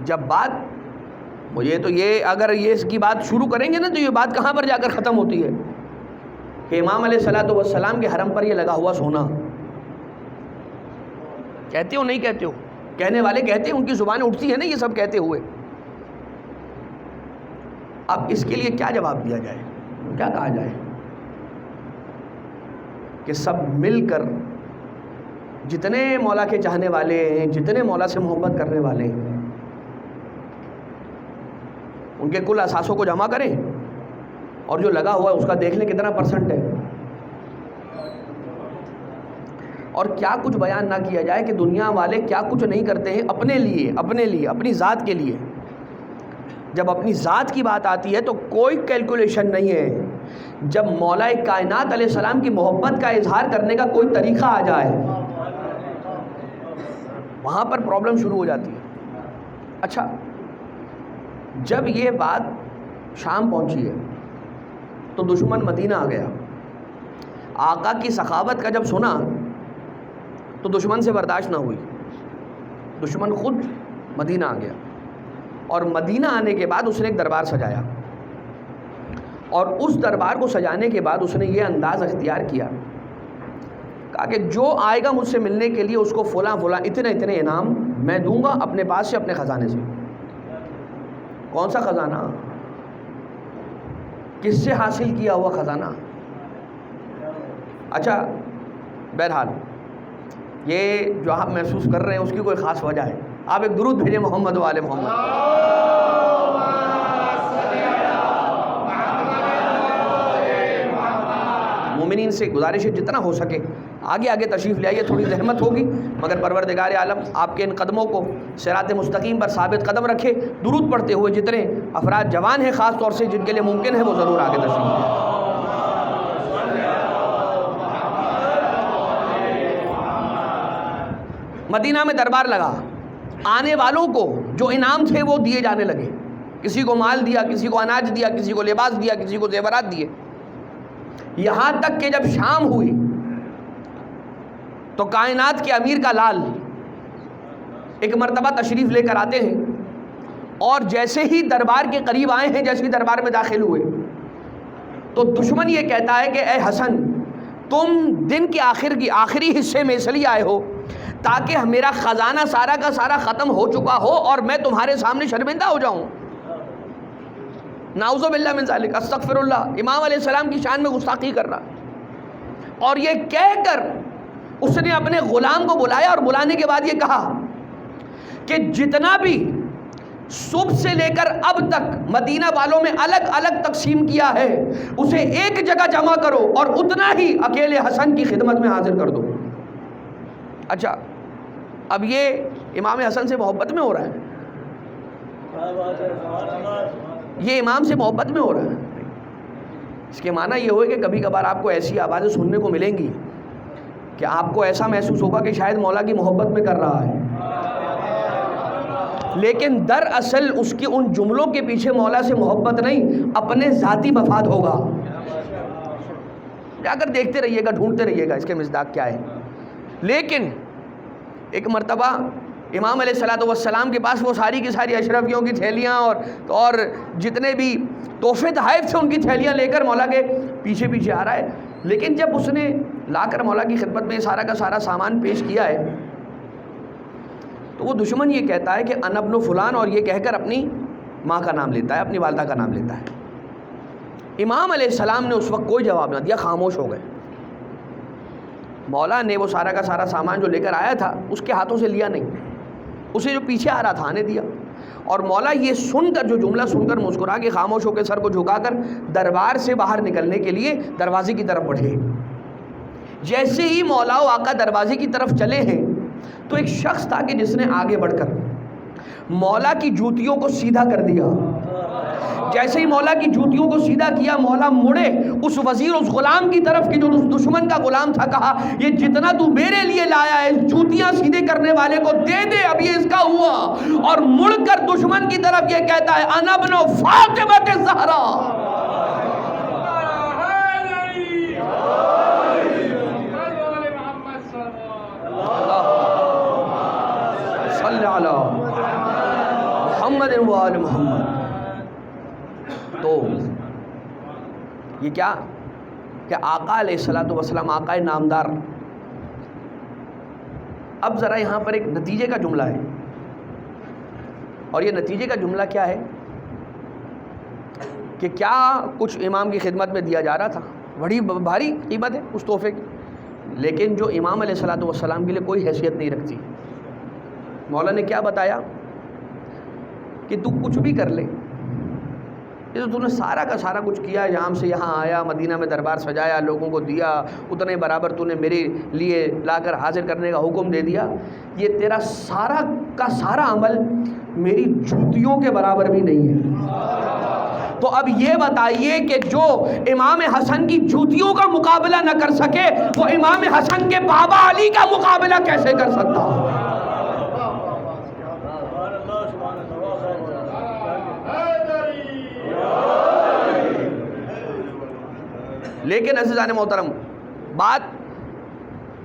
جب بات مجھے تو یہ اگر یہ اس کی بات شروع کریں گے نا تو یہ بات کہاں پر جا کر ختم ہوتی ہے کہ امام علیہ السلام کے حرم پر یہ لگا ہوا سونا. کہتے ہو نہیں کہتے ہو؟ کہنے والے کہتے ہیں، ان کی زبانیں اٹھتی ہیں نا یہ سب کہتے ہوئے. اب اس کے لیے کیا جواب دیا جائے، کیا کہا جائے؟ کہ سب مل کر جتنے مولا کے چاہنے والے ہیں، جتنے مولا سے محبت کرنے والے ہیں، ان کے کل اثاثوں کو جمع کریں اور جو لگا ہوا ہے اس کا دیکھ لیں کتنا % ہے. اور کیا کچھ بیان نہ کیا جائے کہ دنیا والے کیا کچھ نہیں کرتے ہیں اپنے لیے، اپنی ذات کے لیے. جب اپنی ذات کی بات آتی ہے تو کوئی کیلکولیشن نہیں ہے. جب مولا کائنات علیہ السلام کی محبت کا اظہار کرنے کا کوئی طریقہ آ جائے وہاں پر پرابلم شروع ہو جاتی ہے. اچھا جب یہ بات شام پہنچی ہے تو دشمن مدینہ آ گیا. آقا کی سخاوت کا جب سنا تو دشمن سے برداشت نہ ہوئی. دشمن خود مدینہ آ گیا اور مدینہ آنے کے بعد اس نے ایک دربار سجایا اور اس دربار کو سجانے کے بعد اس نے یہ انداز اختیار کیا, کہا کہ جو آئے گا مجھ سے ملنے کے لیے اس کو فلاں فلاں اتنے اتنے انعام میں دوں گا اپنے پاس سے, اپنے خزانے سے. کون سا خزانہ؟ کس سے حاصل کیا ہوا خزانہ؟ اچھا بہرحال یہ جو آپ محسوس کر رہے ہیں اس کی کوئی خاص وجہ ہے. آپ ایک درود بھیجیں محمد و آل محمد. مومنین سے گزارش ہے جتنا ہو سکے آگے آگے تشریف لے آئیے. تھوڑی زحمت ہوگی مگر پروردگار عالم آپ کے ان قدموں کو صراط مستقیم پر ثابت قدم رکھے. درود پڑھتے ہوئے جتنے افراد جوان ہیں خاص طور سے جن کے لیے ممکن ہے وہ ضرور آگے تشریف لیں. مدینہ میں دربار لگا, آنے والوں کو جو انعام تھے وہ دیے جانے لگے. کسی کو مال دیا, کسی کو اناج دیا, کسی کو لباس دیا, کسی کو زیورات دیے. یہاں تک کہ جب شام ہوئی تو کائنات کے امیر کا لال ایک مرتبہ تشریف لے کر آتے ہیں اور جیسے ہی دربار کے قریب آئے ہیں, جیسے ہی دربار میں داخل ہوئے تو دشمن یہ کہتا ہے کہ اے حسن تم دن کے آخری حصے میں اس لیے آئے ہو تاکہ میرا خزانہ سارا کا سارا ختم ہو چکا ہو اور میں تمہارے سامنے شرمندہ ہو جاؤں. نعوذ باللہ من ذالک, استغفر اللہ. امام علیہ السلام کی شان میں گستاخی کر رہا اور یہ کہہ کر اس نے اپنے غلام کو بلایا اور بلانے کے بعد یہ کہا کہ جتنا بھی صبح سے لے کر اب تک مدینہ والوں میں الگ الگ تقسیم کیا ہے اسے ایک جگہ جمع کرو اور اتنا ہی اکیلے حسن کی خدمت میں حاضر کر دو. اچھا اب یہ امام حسن سے محبت میں ہو رہا ہے, یہ امام سے محبت میں ہو رہا ہے. اس کے معنی یہ ہوئے کہ کبھی کبھار آپ کو ایسی آوازیں سننے کو ملیں گی کہ آپ کو ایسا محسوس ہوگا کہ شاید مولا کی محبت میں کر رہا ہے, لیکن دراصل اس کی ان جملوں کے پیچھے مولا سے محبت نہیں اپنے ذاتی مفاد ہوگا. جا کر دیکھتے رہیے گا, ڈھونڈتے رہیے گا اس کے مصداق کیا ہے. لیکن ایک مرتبہ امام علیہ الصلوۃ والسلام کے پاس وہ ساری کی ساری اشرفیوں کی تھیلیاں اور جتنے بھی تحفے تحائف تھے ان کی تھیلیاں لے کر مولا کے پیچھے پیچھے آ رہا ہے. لیکن جب اس نے لا کر مولا کی خدمت میں سارا کا سارا سامان پیش کیا ہے تو وہ دشمن یہ کہتا ہے کہ انا ابن فلان اور یہ کہہ کر اپنی ماں کا نام لیتا ہے, اپنی والدہ کا نام لیتا ہے. امام علیہ السلام نے اس وقت کوئی جواب نہ دیا, خاموش ہو گئے. مولا نے وہ سارا کا سارا سامان جو لے کر آیا تھا اس کے ہاتھوں سے لیا نہیں, اسے جو پیچھے آ رہا تھا آنے دیا. اور مولا یہ سن کر, جو جملہ سن کر مسکرا کے خاموش ہو کے سر کو جھکا کر دربار سے باہر نکلنے کے لیے دروازے کی طرف بڑھے. جیسے ہی مولا و آقا دروازے کی طرف چلے ہیں تو ایک شخص تھا کہ جس نے آگے بڑھ کر مولا کی جوتیوں کو سیدھا کر دیا. جیسے ہی مولا کی جوتیوں کو سیدھا کیا مولا مڑے اس وزیر, اس غلام کی طرف کہ جو دشمن کا غلام تھا, کہا یہ جتنا تو میرے لیے لایا ہے جوتیاں سیدھے کرنے والے کو دے دے, اب یہ اس کا ہوا. اور مڑ کر دشمن کی طرف یہ کہتا ہے انا ابن فاطمہ الزہرا. صلی علی محمد و آل محمد. تو یہ کیا کہ آقا علیہ الصلوۃ والسلام آقا نامدار. اب ذرا یہاں پر ایک نتیجے کا جملہ ہے اور یہ نتیجے کا جملہ کیا ہے کہ کیا کچھ امام کی خدمت میں دیا جا رہا تھا, بڑی بھاری قیمت ہے اس تحفے کی, لیکن جو امام علیہ الصلوۃ والسلام کے لیے کوئی حیثیت نہیں رکھتی. مولا نے کیا بتایا کہ تو کچھ بھی کر لے یہ تو تو نے سارا کا سارا کچھ کیا، یہاں سے یہاں آیا، مدینہ میں دربار سجایا، لوگوں کو دیا، اتنے برابر تو نے میرے لیے لا کر حاضر کرنے کا حکم دے دیا، یہ تیرا سارا کا سارا عمل میری جوتیوں کے برابر بھی نہیں ہے۔ تو اب یہ بتائیے کہ جو امام حسن کی جوتیوں کا مقابلہ نہ کر سکے، وہ امام حسن کے بابا علی کا مقابلہ کیسے کر سکتا؟ لیکن عزیزان محترم، بات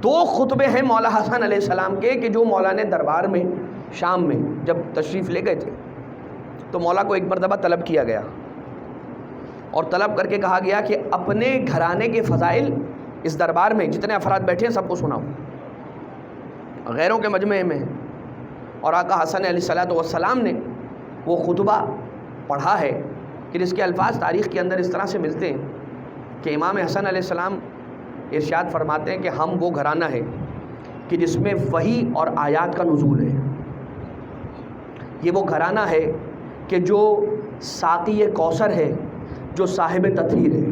دو خطبے ہیں مولا حسن علیہ السلام کے کہ جو مولا نے دربار میں شام میں جب تشریف لے گئے تھے تو مولا کو ایک مرتبہ طلب کیا گیا اور طلب کر کے کہا گیا کہ اپنے گھرانے کے فضائل اس دربار میں جتنے افراد بیٹھے ہیں سب کو سناؤ، غیروں کے مجمع میں، اور آقا حسن علیہ السلام نے وہ خطبہ پڑھا ہے کہ جس کے الفاظ تاریخ کے اندر اس طرح سے ملتے ہیں کہ امام حسن علیہ السلام ارشاد فرماتے ہیں کہ ہم وہ گھرانہ ہے کہ جس میں وحی اور آیات کا نزول ہے، یہ وہ گھرانہ ہے کہ جو ساقی کوثر ہے، جو صاحب تطہیر ہے،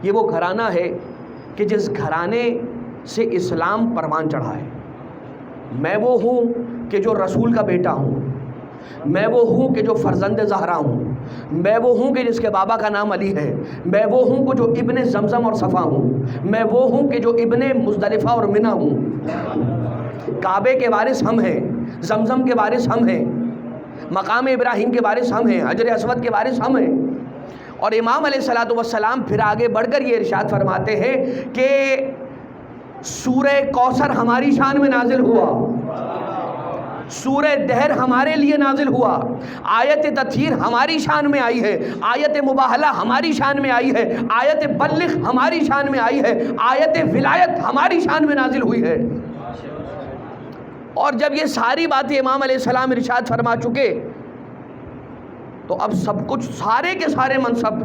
یہ وہ گھرانہ ہے کہ جس گھرانے سے اسلام پروان چڑھا ہے۔ میں وہ ہوں کہ جو رسول کا بیٹا ہوں، میں وہ ہوں کہ جو فرزند زہرا ہوں، میں وہ ہوں کہ جس کے بابا کا نام علی ہے، میں وہ ہوں کہ جو ابن زمزم اور صفا ہوں، میں وہ ہوں کہ جو ابن مزدلفہ اور منی ہوں۔ کعبے کے وارث ہم ہیں، زمزم کے وارث ہم ہیں، مقام ابراہیم کے وارث ہم ہیں، حجر اسود کے وارث ہم ہیں۔ اور امام علیہ السلام پھر آگے بڑھ کر یہ ارشاد فرماتے ہیں کہ سورہ کوثر ہماری شان میں نازل ہوا، سورہ دہر ہمارے لیے نازل ہوا، آیت تطہیر ہماری شان میں آئی ہے، آیت مباہلہ ہماری شان میں آئی ہے، آیت بلغ ہماری شان میں آئی ہے، آیت ولایت ہماری شان میں نازل ہوئی ہے۔ اور جب یہ ساری باتیں امام علیہ السلام ارشاد فرما چکے تو اب سب کچھ سارے کے سارے منصب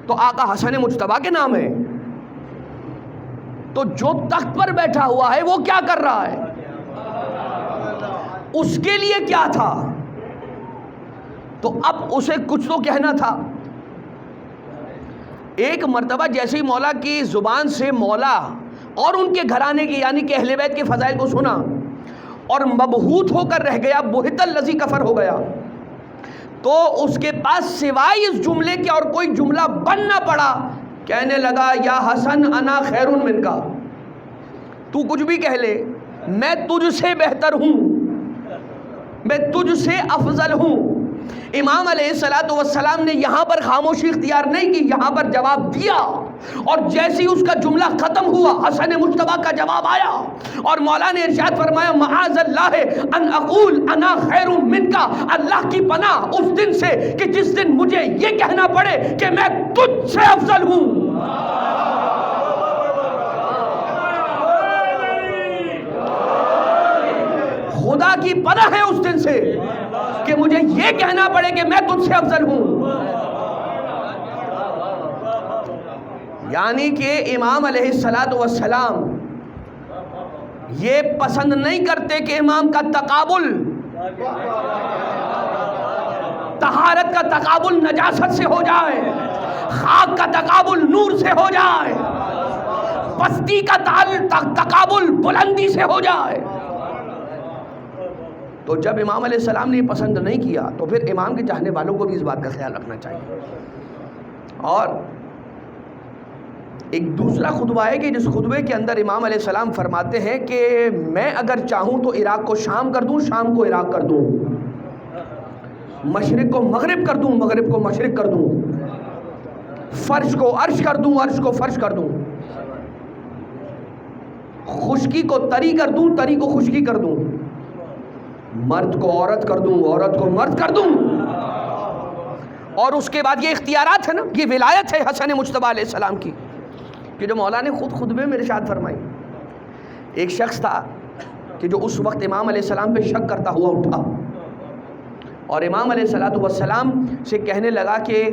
تو آقا حسن مجتبیٰ کے نام ہے، تو جو تخت پر بیٹھا ہوا ہے وہ کیا کر رہا ہے، اس کے لیے کیا تھا، تو اب اسے کچھ تو کہنا تھا۔ ایک مرتبہ جیسے ہی مولا کی زبان سے مولا اور ان کے گھرانے کی یعنی کہ اہل بیت کے فضائل کو سنا اور مبہوت ہو کر رہ گیا، بہت الذی کفر ہو گیا، تو اس کے پاس سوائے اس جملے کے اور کوئی جملہ بن نہ پڑا، کہنے لگا یا حسن انا خیر من کا، تو کچھ بھی کہہ لے میں تجھ سے بہتر ہوں، میں تجھ سے افضل ہوں۔ امام علیہ السلام نے یہاں پر خاموشی اختیار نہیں کی، یہاں پر جواب دیا، اور جیسے ہی اس کا جملہ ختم ہوا حسن مجتبیٰ کا جواب آیا اور مولا نے ارشاد فرمایا معاذ اللہ ان اقول انا خیر من کا، اللہ کی پناہ اس دن سے کہ جس دن مجھے یہ کہنا پڑے کہ میں تجھ سے افضل ہوں۔ خدا کی پناہ ہے اس دن سے کہ مجھے یہ کہنا پڑے کہ میں تجھ سے افضل ہوں۔ یعنی کہ امام علیہ السلام یہ پسند نہیں کرتے کہ امام کا تقابل، طہارت کا تقابل نجاست سے ہو جائے، خاک کا تقابل نور سے ہو جائے، پستی کا تقابل بلندی سے ہو جائے۔ تو جب امام علیہ السلام نے یہ پسند نہیں کیا تو پھر امام کے چاہنے والوں کو بھی اس بات کا خیال رکھنا چاہیے۔ اور ایک دوسرا خطبہ ہے کہ جس خطبے کے اندر امام علیہ السلام فرماتے ہیں کہ میں اگر چاہوں تو عراق کو شام کر دوں، شام کو عراق کر دوں، مشرق کو مغرب کر دوں، مغرب کو مشرق کر دوں، فرش کو عرش کر دوں، عرش کو فرش کر دوں، خشکی کو طری کر دوں، طری کو خشکی کر دوں، مرد کو عورت کر دوں، عورت کو مرد کر دوں۔ اور اس کے بعد یہ اختیارات ہے نا، یہ ولایت ہے حسن مجتبیٰ علیہ السلام کی کہ جو مولا نے خود خطبے میں ارشاد فرمائی۔ ایک شخص تھا کہ جو اس وقت امام علیہ السلام پہ شک کرتا ہوا اٹھا اور امام علیہ السلام سے کہنے لگا کہ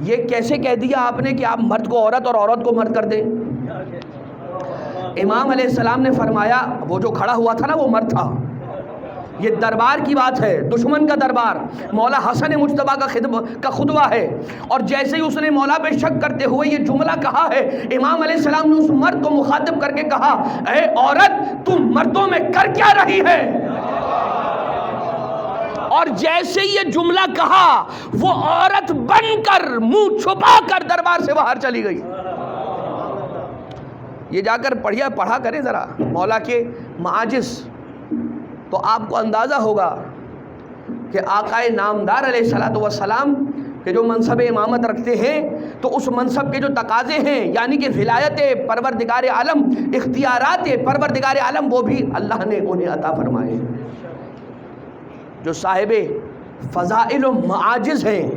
یہ کیسے کہہ دیا آپ نے کہ آپ مرد کو عورت اور عورت کو مرد کر دیں۔ امام علیہ السلام نے فرمایا، وہ جو کھڑا ہوا تھا نا وہ مرد تھا، یہ دربار کی بات ہے، دشمن کا دربار، مولا حسن مجتبیٰ کا خطبہ ہے۔ اور جیسے ہی اس نے مولا پہ شک کرتے ہوئے یہ جملہ کہا ہے، امام علیہ السلام نے اس مرد کو مخاطب کر کے کہا، اے عورت تم مردوں میں کر کیا رہی ہے؟ اور جیسے ہی یہ جملہ کہا وہ عورت بن کر منہ چھپا کر دربار سے باہر چلی گئی۔ یہ جا کر پڑھا کریں ذرا مولا کے معاجز، تو آپ کو اندازہ ہوگا کہ آقا نامدار علیہ السلام کہ جو منصب امامت رکھتے ہیں تو اس منصب کے جو تقاضے ہیں، یعنی کہ ولایت پروردگار عالم، اختیارات پروردگار عالم، وہ بھی اللہ نے انہیں عطا فرمائے۔ جو صاحب فضائل و معاجز ہیں،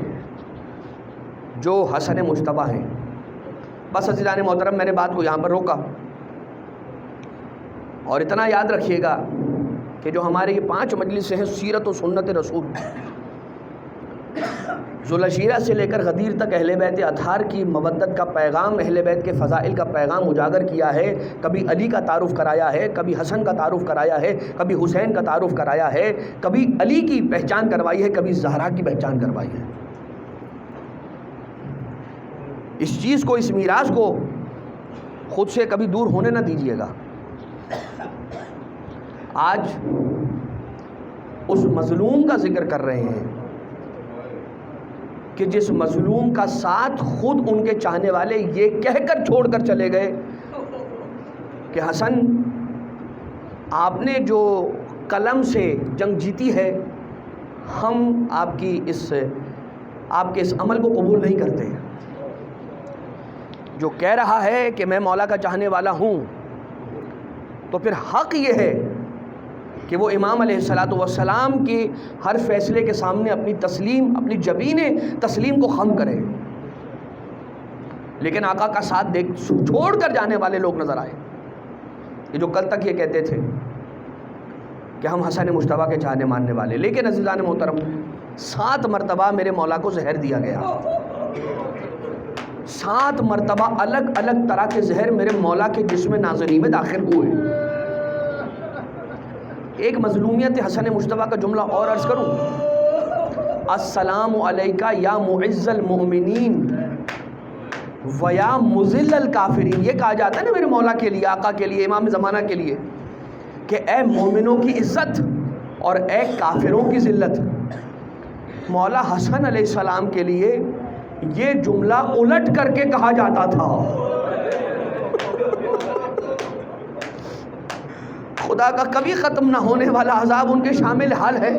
جو حسن مجتبیٰ ہیں۔ بس عزیزان محترم، میں نے بات کو یہاں پر روکا، اور اتنا یاد رکھیے گا کہ جو ہمارے یہ 5 مجلسیں ہیں سیرت و سنت رسول، ذوالعشیرہ سے لے کر غدیر تک اہل بیت اطہار کی مودت کا پیغام، اہل بیت کے فضائل کا پیغام اجاگر کیا ہے۔ کبھی علی کا تعارف کرایا ہے، کبھی حسن کا تعارف کرایا ہے، کبھی حسین کا تعارف کرایا ہے، کبھی علی کی پہچان کروائی ہے، کبھی زہرا کی پہچان کروائی ہے۔ اس چیز کو، اس میراث کو خود سے کبھی دور ہونے نہ دیجیے گا۔ آج اس مظلوم کا ذکر کر رہے ہیں کہ جس مظلوم کا ساتھ خود ان کے چاہنے والے یہ کہہ کر چھوڑ کر چلے گئے کہ حسن، آپ نے جو قلم سے جنگ جیتی ہے، ہم آپ کے اس عمل کو قبول نہیں کرتے۔ جو کہہ رہا ہے کہ میں مولا کا چاہنے والا ہوں، تو پھر حق یہ ہے کہ وہ امام علیہ السلام کے ہر فیصلے کے سامنے اپنی جبین تسلیم کو خم کرے۔ لیکن آقا کا ساتھ چھوڑ کر جانے والے لوگ نظر آئے، یہ جو کل تک یہ کہتے تھے کہ ہم حسن مجتبیٰ کے چاہنے ماننے والے، لیکن عزیزان محترم 7 مرتبہ میرے مولا کو زہر دیا گیا۔ 7 مرتبہ الگ الگ طرح کے زہر میرے مولا کے جسم نازنی میں داخل ہوئے۔ ایک مظلومیت حسن مجتبیٰ کا جملہ اور عرض کروں، السلام علیکہ یا معز المؤمنین و یا مذل الکافرین۔ یہ کہا جاتا ہے نا میرے مولا کے لیے، آقا کے لیے، امام زمانہ کے لیے، کہ اے مومنوں کی عزت اور اے کافروں کی ذلت۔ مولا حسن علیہ السلام کے لیے یہ جملہ الٹ کر کے کہا جاتا تھا۔ خدا کا کبھی ختم نہ ہونے والا عذاب ان کے شامل حال ہے۔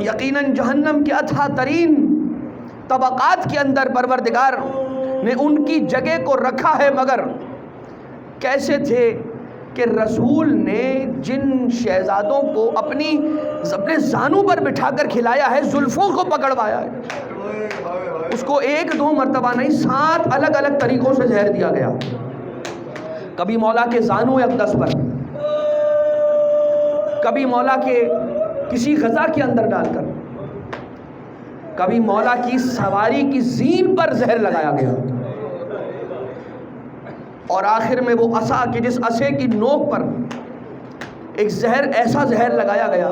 یقیناً جہنم کے اتھا ترین طبقات کے اندر پروردگار نے ان کی جگہ کو رکھا ہے، مگر کیسے تھے کہ رسول نے جن شہزادوں کو اپنے زانوں پر بٹھا کر کھلایا ہے، زلفوں کو پکڑوایا ہے، اس کو 1-2 مرتبہ نہیں 7 الگ الگ طریقوں سے زہر دیا گیا۔ کبھی مولا کے زانو اقدس پر، کبھی مولا کے کسی غزہ کے اندر ڈال کر، کبھی مولا کی سواری کی زین پر زہر لگایا گیا، اور آخر میں وہ عصا کی جس عصے کی نوک پر ایک زہر، ایسا زہر لگایا گیا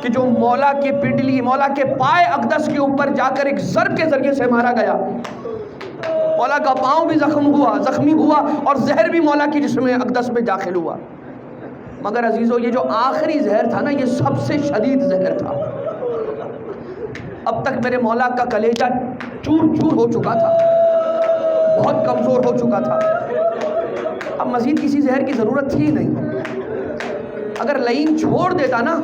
کہ جو مولا کی پنڈلی، مولا کے پائے اقدس کے اوپر جا کر ایک ضرب کے ذریعے سے مارا گیا۔ مولا کا پاؤں بھی زخمی ہوا اور زہر بھی مولا کی جسم اقدس میں داخل ہوا۔ مگر عزیزو، یہ جو آخری زہر تھا نا، یہ سب سے شدید زہر تھا۔ اب تک میرے مولا کا کلیجہ چور چور ہو چکا تھا، بہت کمزور ہو چکا تھا، اب مزید کسی زہر کی ضرورت تھی نہیں۔ اگر لعین چھوڑ دیتا نا،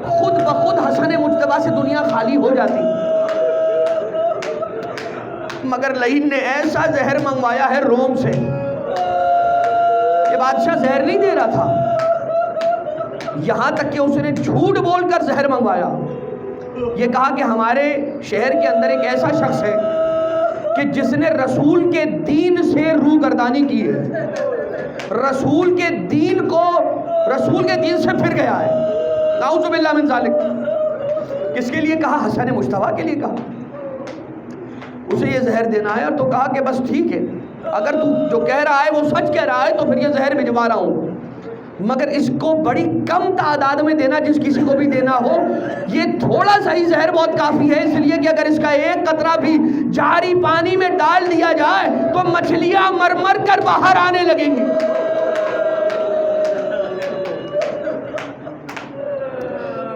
خود بخود حسن مجتبیٰ سے دنیا خالی ہو جاتی، مگر لعین نے ایسا زہر منگوایا ہے روم سے۔ یہ بادشاہ زہر نہیں دے رہا تھا، یہاں تک کہ اس نے جھوٹ بول کر زہر منگوایا۔ یہ کہا کہ ہمارے شہر کے اندر ایک ایسا شخص ہے کہ جس نے رسول کے دین سے روگردانی کی ہے، رسول کے دین سے پھر گیا ہے۔ نعوذ باللہ من ذالک۔ کس کے لیے کہا؟ حسن مجتبیٰ کے لیے کہا۔ اسے یہ زہر دینا ہے، اور تو کہا کہ بس ٹھیک ہے، اگر تو جو کہہ رہا ہے وہ سچ کہہ رہا ہے تو پھر یہ زہر بھجوا رہا ہوں۔ مگر اس کو بڑی کم تعداد میں دینا، جس کسی کو بھی دینا ہو، یہ تھوڑا سا ہی زہر بہت کافی ہے، اس لیے کہ اگر اس کا ایک قطرہ بھی جاری پانی میں ڈال دیا جائے تو مچھلیاں مر مر کر باہر آنے لگیں گی۔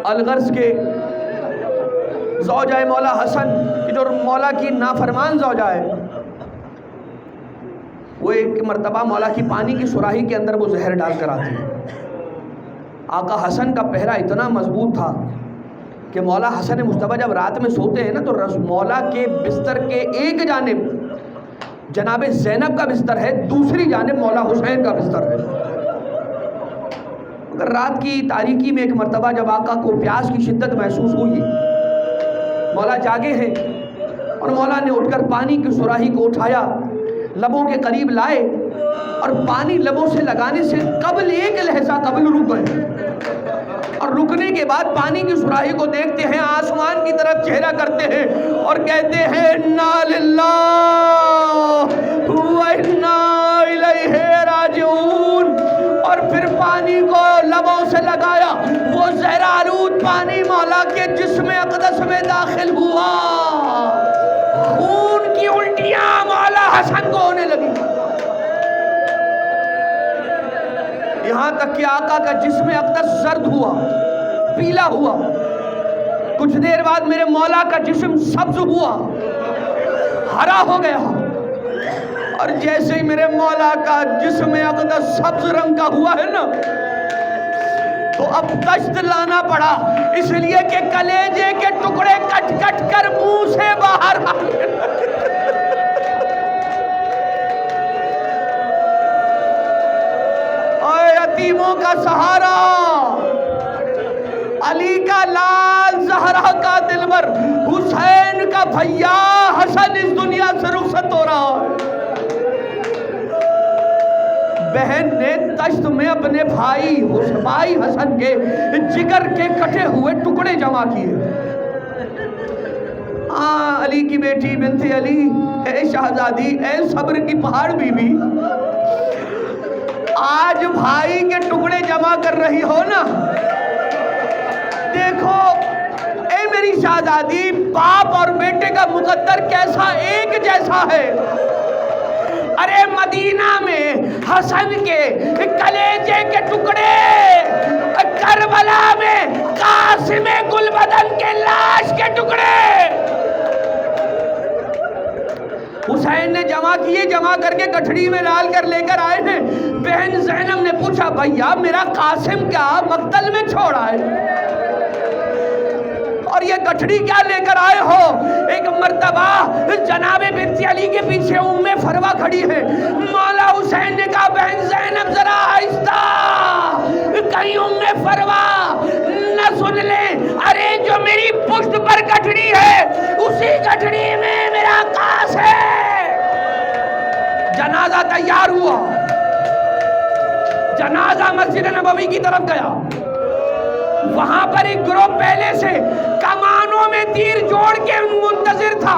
الغرض کے زوجہ مولا حسن جو مولا کی نافرمان زوجہ ہے، وہ ایک مرتبہ مولا کی پانی کی سراہی کے اندر وہ زہر ڈال کر آتی ہے۔ آقا حسن کا پہرا اتنا مضبوط تھا کہ مولا حسن مصطفیٰ جب رات میں سوتے ہیں نا تو مولا کے بستر کے ایک جانب جناب زینب کا بستر ہے، دوسری جانب مولا حسین کا بستر ہے۔ اگر رات کی تاریکی میں ایک مرتبہ جب آقا کو پیاس کی شدت محسوس ہوئی، مولا جاگے ہیں اور مولا نے اٹھ کر پانی کی سراہی کو اٹھایا، لبوں کے قریب لائے اور پانی لبوں سے لگانے سے قبل ایک لہجہ قبل رک گئے، اور رکنے کے بعد پانی کی سراہی کو دیکھتے ہیں، آسمان کی طرف چہرہ کرتے ہیں اور کہتے ہیں انا للہ و انا الیہ راجعون، اور پھر پانی کو لبوں سے لگایا، وہ زہر آلود پانی مولا کے جسم اقدس میں داخل ہوا، خون کی الٹیاں مولا حسن کو ہونے لگی، یہاں تک کہ آقا کا جسم اقدس زرد ہوا، پیلا ہوا۔ کچھ دیر بعد میرے مولا کا جسم سبز ہوا، ہرا ہو گیا، اور جیسے ہی میرے مولا کا جسم اقدس سبز رنگ کا ہوا ہے نا، تو اب دشت لانا پڑا، اس لیے کہ کلیجے کے ٹکڑے کٹ کٹ کر منہ سے باہر آنے یتیموں کا سہارا، علی کا لال، زہرا کا دلبر، حسین کا بھیا حسن اس دنیا سے رخصت ہو رہا ہے۔ بہن نے دشت میں اپنے بھائی حسن کے جگر کے کٹے ہوئے ٹکڑے جمع کیے۔ علی کی بیٹی بنت علی، اے شہزادی، اے صبر کی پہاڑ بی بی، آج بھائی کے ٹکڑے جمع کر رہی ہو نا، دیکھو اے میری شہزادی، باپ اور بیٹے کا مقدر کیسا ایک جیسا ہے۔ ارے مدینہ میں حسن کے کلیجے کے ٹکڑے، کربلا میں قاسم گلبدن کے لاش کے ٹکڑے حسین نے جمع کیے، جمع کر کے گٹھڑی میں ڈال کر لے کر آئے ہیں۔ بہن زینب نے پوچھا بھیا میرا قاسم کیا مقتل میں چھوڑا ہے، اور یہ گٹھڑی کیا لے کر آئے ہو؟ ایک مرتبہ جناب بنت علی کے پیچھے ام فروا کھڑی ہے، مولا حسین نے کہا بہن زینب ذرا آہستہ، کہیں ام فروا نہ سن لیں، ارے جو میری پشت پر گٹھڑی ہے اسی گٹھڑی میں میرا قاس ہے۔ جنازہ تیار ہوا، جنازہ مسجد نبوی کی طرف گیا، وہاں پر ایک گروہ پہلے سے کمانوں میں تیر جوڑ کے منتظر تھا،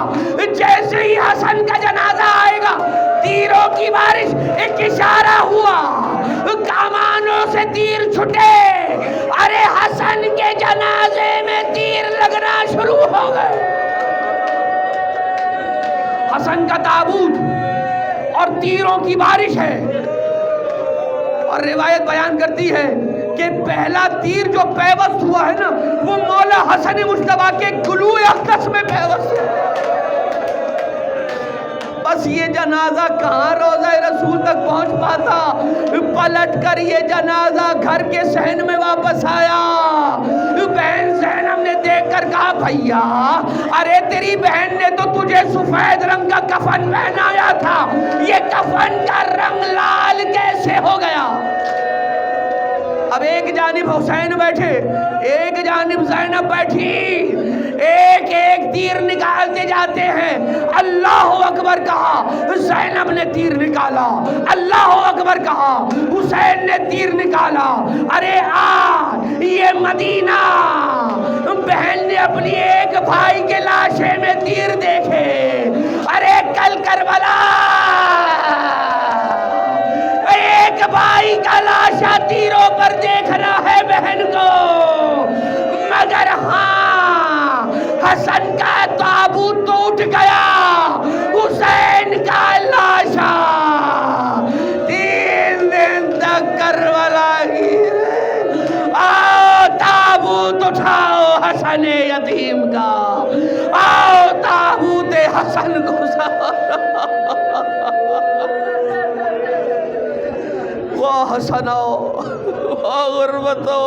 جیسے ہی حسن کا جنازہ آئے گا تیروں کی بارش، ایک اشارہ ہوا، کمانوں سے تیر چھٹے، ارے حسن کے جنازے میں تیر لگنا شروع ہو گئے۔ حسن کا تابوت اور تیروں کی بارش ہے، اور روایت بیان کرتی ہے کہ پہلا تیر جو پیوست ہوا ہے نا، وہ مولا حسن مصطفیٰ کے گلو اقدس میں پیوست ہے۔ بس یہ جنازہ کہاں روضہ رسول تک پہنچ پاتا، پلٹ کر یہ جنازہ گھر کے صحن میں واپس آیا۔ بہن زینب نے دیکھ کر کہا بھیا ارے تیری بہن نے تو تجھے سفید رنگ کا کفن پہنایا تھا، یہ کفن کا رنگ لال کیسے ہو گیا؟ اب ایک جانب حسین بیٹھے، ایک جانب زینب بیٹھی، ایک ایک تیر نکالتے جاتے ہیں۔ اللہ اکبر کہا، زینب نے تیر نکالا، اللہ اکبر کہا، حسین نے تیر نکالا۔ ارے آج یہ مدینہ، بہن نے اپنی ایک بھائی کے لاشے میں تیر دیکھے، ارے کل کربلا ایک بھائی کا لاش تماشا تیروں پر دیکھنا ہے بہن کو، مگر ہاں حسن کا تابوت ٹوٹ گیا، حسین کا لاشا 3 دن تک کربلا کی آؤ تابوت اٹھاؤ حسن یتیم کا، آؤ تابوت حسن کو واہ حسنو واہ غربتو